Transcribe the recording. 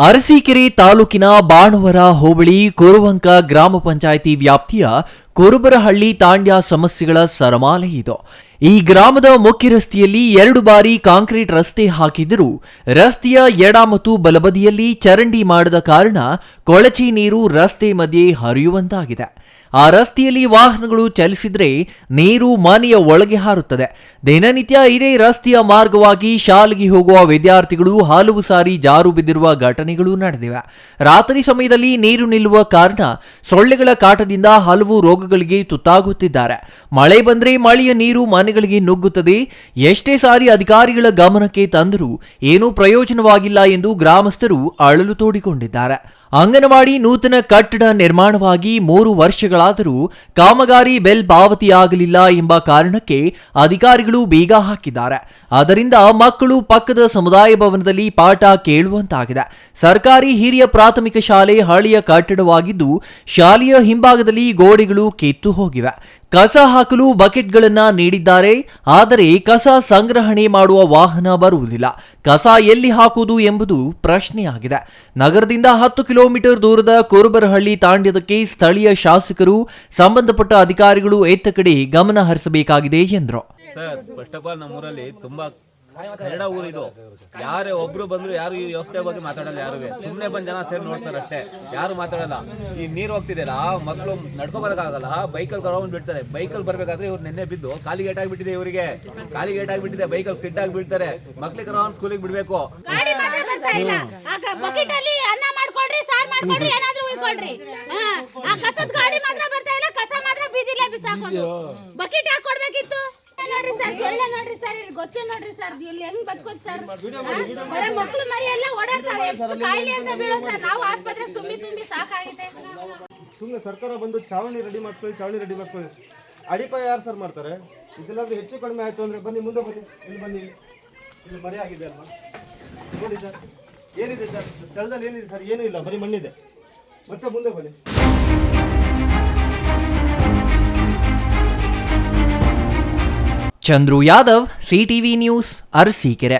ಅರಸೀಕೆರೆ ತಾಲೂಕಿನ ಬಾಣವರ ಹೋಬಳಿ ಕುರುವಂಕ ಗ್ರಾಮ ಪಂಚಾಯಿತಿ ವ್ಯಾಪ್ತಿಯ ಕುರುಬರಹಳ್ಳಿ ತಾಂಡ್ಯ ಸಮಸ್ಯೆಗಳ ಸರಮಾಲೆ ಇದು. ಈ ಗ್ರಾಮದ ಮುಖ್ಯ ರಸ್ತೆಯಲ್ಲಿ 2 ಬಾರಿ ಕಾಂಕ್ರೀಟ್ ರಸ್ತೆ ಹಾಕಿದ್ದರೂ ರಸ್ತೆಯ ಎಡ ಮತ್ತು ಬಲಬದಿಯಲ್ಲಿ ಚರಂಡಿ ಮಾಡದ ಕಾರಣ ಕೊಳಚೆ ನೀರು ರಸ್ತೆ ಮಧ್ಯೆ ಹರಿಯುವಂತಾಗಿದೆ. ಆ ರಸ್ತೆಯಲ್ಲಿ ವಾಹನಗಳು ಚಲಿಸಿದ್ರೆ ನೀರು ಮನೆಯ ಒಳಗೆ ಹಾರುತ್ತದೆ. ದಿನನಿತ್ಯ ಇದೇ ರಸ್ತೆಯ ಮಾರ್ಗವಾಗಿ ಶಾಲೆಗೆ ಹೋಗುವ ವಿದ್ಯಾರ್ಥಿಗಳು ಹಲವು ಸಾರಿ ಜಾರು ಬಿದ್ದಿರುವ ಘಟನೆಗಳು ನಡೆದಿವೆ. ರಾತ್ರಿ ಸಮಯದಲ್ಲಿ ನೀರು ನಿಲ್ಲುವ ಕಾರಣ ಸೊಳ್ಳೆಗಳ ಕಾಟದಿಂದ ಹಲವು ರೋಗಗಳಿಗೆ ತುತ್ತಾಗುತ್ತಿದ್ದಾರೆ. ಮಳೆ ಬಂದ್ರೆ ಮಳೆಯ ನೀರು ಮನೆಗಳಿಗೆ ನುಗ್ಗುತ್ತದೆ. ಎಷ್ಟೇ ಸಾರಿ ಅಧಿಕಾರಿಗಳ ಗಮನಕ್ಕೆ ತಂದರೂ ಏನೂ ಪ್ರಯೋಜನವಾಗಿಲ್ಲ ಎಂದು ಗ್ರಾಮಸ್ಥರು ಅಳಲು ತೋಡಿಕೊಂಡಿದ್ದಾರೆ. ಅಂಗನವಾಡಿ ನೂತನ ಕಟ್ಟಡ ನಿರ್ಮಾಣವಾಗಿ 3 ವರ್ಷಗಳಾದರೂ ಕಾಮಗಾರಿ ಬೆಲ್ ಪಾವತಿಯಾಗಲಿಲ್ಲ ಎಂಬ ಕಾರಣಕ್ಕೆ ಅಧಿಕಾರಿಗಳು ಬೀಗ ಹಾಕಿದ್ದಾರೆ. ಆದ್ದರಿಂದ ಮಕ್ಕಳು ಪಕ್ಕದ ಸಮುದಾಯ ಭವನದಲ್ಲಿ ಪಾಠ ಕೇಳುವಂತಾಗಿದೆ. ಸರ್ಕಾರಿ ಹಿರಿಯ ಪ್ರಾಥಮಿಕ ಶಾಲೆ ಹಳೆಯ ಕಟ್ಟಡವಾಗಿದ್ದು ಶಾಲೆಯ ಹಿಂಭಾಗದಲ್ಲಿ ಗೋಡೆಗಳು ಕಿತ್ತು ಹೋಗಿವೆ. ಕಸ ಹಾಕಲು ಬಕೆಟ್ಗಳನ್ನ ನೀಡಿದ್ದಾರೆ. ಆದರೆ ಕಸ ಸಂಗ್ರಹಣೆ ಮಾಡುವ ವಾಹನ ಬರುವುದಿಲ್ಲ. ಕಸ ಎಲ್ಲಿ ಹಾಕುವುದು ಎಂಬುದು ಪ್ರಶ್ನೆಯಾಗಿದೆ. ನಗರದಿಂದ 10 ಕಿಲೋಮೀಟರ್ ದೂರದ ಕುರುಬರಹಳ್ಳಿ ತಾಂಡ್ಯದಕ್ಕೆ ಸ್ಥಳೀಯ ಶಾಸಕರು, ಸಂಬಂಧಪಟ್ಟ ಅಧಿಕಾರಿಗಳು ಎತ್ತ ಕಡೆ ಗಮನ ಹರಿಸಬೇಕಾಗಿದೆ ಎಂದರು. ಸರ್, ಫಸ್ಟ್ ಆಫ್ ಆಲ್ ನಮ್ಮೂರಲ್ಲಿ ತುಂಬಾ ಕನ್ನಡ ಊರಿದು. ಯಾರೇ ಒಬ್ರು ಬಂದ್ರು ಯಾರು ಈ ವ್ಯವಸ್ಥೆ ಬಗ್ಗೆ ಮಾತಾಡಲ್ಲ. ಯಾರುವೆ ಸುಮ್ಮನೆ ಬಂದ್ ಜನ ಸೇರಿ ನೋಡ್ತಾರೆ ಅಷ್ಟೇ, ಯಾರು ಮಾತಾಡಲ್ಲ. ಈ ನೀರು ಹೋಗ್ತಿದೆಯಲ್ಲ, ಮಕ್ಕಳು ನಡ್ಕೊಬರಕ್ಕಾಗಲ್ಲ, ಬೈಕಲ್ಲಿ ಕರ್ಕೊಂಡ್ ಬಿಡ್ತಾರೆ. ಬೈಕಲ್ಲಿ ಬರ್ಬೇಕಾದ್ರೆ ಇವ್ರು ನಿನ್ನೆ ಬಿದ್ದು ಕಾಲಿಗೆ ಏಟ್ ಆಗಿಬಿಟ್ಟಿದೆ. ಇವರಿಗೆ ಕಾಲಿಗೆ ಏಟ್ ಆಗಿಬಿಟ್ಟಿದೆ, ಬೈಕಲ್ಲಿ ಸ್ಕಿಡ್ ಆಗಿ ಬೀಳ್ತಾರೆ. ಮಕ್ಳಿಗೆ ಕರ್ಕೊಂಡು ಸ್ಕೂಲಿಗೆ ಬಿಡ್ಬೇಕು. ನೋಡ್ರಿ ಸರ್, ಸೊಳ್ಳೆ ನೋಡ್ರಿ ಸರ್, ಇಲ್ಲಿ ಗೊಚ್ಚೆ ನೋಡ್ರಿ ಸರ್, ಇಲ್ಲಿ ಹೆಂಗ್ ಬದುಕೋದು ಸರ್. ಬರೀ ಮಕ್ಕಳು ಮರಿ ಎಲ್ಲ ಓಡಾಡ್ತಾವೆ, ಎಷ್ಟು ಕಾಯಿಲೆ ಅಂತ ಬೀಳೋ ಸರ್. ನಾವು ಆಸ್ಪತ್ರೆಗೆ ತುಂಬಿ ಸಾಕಾಗಿದೆ. ಸುಮ್ಮನೆ ಸರ್ಕಾರ ಬಂದು ಚಾವಣಿ ರೆಡಿ ಮಾಡ್ಕೊಳ್ಳಿ. ಅಡಿಪಾಯ ಯಾರು ಸರ್ ಮಾಡ್ತಾರೆ? ಇದೆಲ್ಲಾದ್ರೂ ಹೆಚ್ಚು ಕಡಿಮೆ ಆಯ್ತು ಅಂದ್ರೆ ಬನ್ನಿ, ಮುಂದೆ ಬನ್ನಿ, ಇಲ್ಲಿ ಮರೆ ಆಗಿದೆ ಅಲ್ವಾ ನೋಡಿ ಸರ್. ಏನಿದೆ ಸರ್ ಸ್ಥಳದಲ್ಲಿ? ಏನಿದೆ ಸರ್? ಏನೂ ಇಲ್ಲ, ಬರೀ ಮಣ್ಣಿದೆ. ಮತ್ತೆ ಮುಂದೆ ಬನ್ನಿ. Chandru Yadav, CTV news, Arsikere.